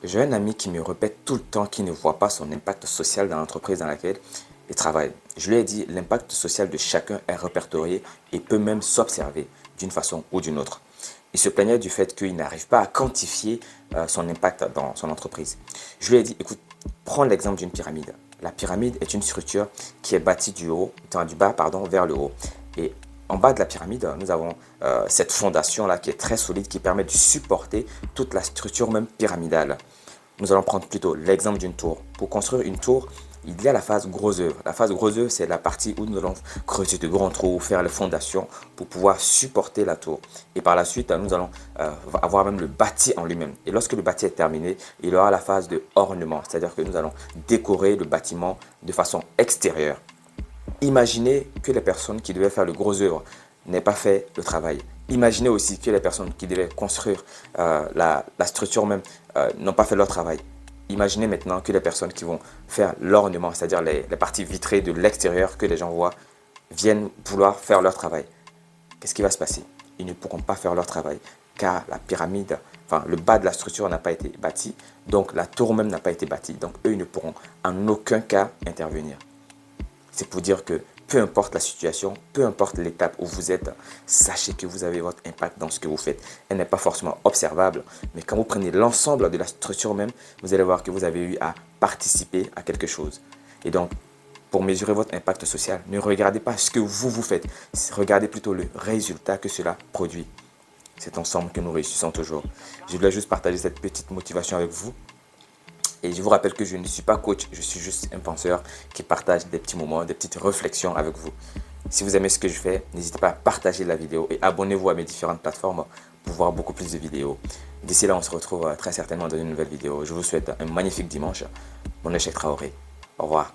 J'ai un ami qui me répète tout le temps qu'il ne voit pas son impact social dans l'entreprise dans laquelle il travaille. Je lui ai dit, l'impact social de chacun est répertorié et peut même s'observer d'une façon ou d'une autre. Il se plaignait du fait qu'il n'arrive pas à quantifier son impact dans son entreprise. Je lui ai dit, écoute, prends l'exemple d'une pyramide. La pyramide est une structure qui est bâtie du bas vers le haut. Et en bas de la pyramide, nous avons cette fondation-là qui est très solide, qui permet de supporter toute la structure même pyramidale. Nous allons prendre plutôt l'exemple d'une tour. Pour construire une tour, il y a la phase gros œuvre. La phase gros œuvre, c'est la partie où nous allons creuser de grands trous, faire les fondations pour pouvoir supporter la tour. Et par la suite, nous allons avoir même le bâti en lui-même. Et lorsque le bâti est terminé, il y aura la phase de ornement, c'est-à-dire que nous allons décorer le bâtiment de façon extérieure. Imaginez que les personnes qui devaient faire le gros œuvre n'aient pas fait le travail. Imaginez aussi que les personnes qui devaient construire la structure même n'ont pas fait leur travail. Imaginez maintenant que les personnes qui vont faire l'ornement, c'est-à-dire les parties vitrées de l'extérieur que les gens voient, viennent vouloir faire leur travail. Qu'est-ce qui va se passer? Ils ne pourront pas faire leur travail car la pyramide, enfin le bas de la structure n'a pas été bâti, donc la tour même n'a pas été bâtie. Donc eux, ils ne pourront en aucun cas intervenir. C'est pour dire que peu importe la situation, peu importe l'étape où vous êtes, sachez que vous avez votre impact dans ce que vous faites. Elle n'est pas forcément observable, mais quand vous prenez l'ensemble de la structure même, vous allez voir que vous avez eu à participer à quelque chose. Et donc, pour mesurer votre impact social, ne regardez pas ce que vous faites, regardez plutôt le résultat que cela produit. C'est ensemble que nous réussissons toujours. Je voulais juste partager cette petite motivation avec vous. Et je vous rappelle que je ne suis pas coach, je suis juste un penseur qui partage des petits moments, des petites réflexions avec vous. Si vous aimez ce que je fais, n'hésitez pas à partager la vidéo et abonnez-vous à mes différentes plateformes pour voir beaucoup plus de vidéos. D'ici là, on se retrouve très certainement dans une nouvelle vidéo. Je vous souhaite un magnifique dimanche. Mon échec Traoré. Au revoir.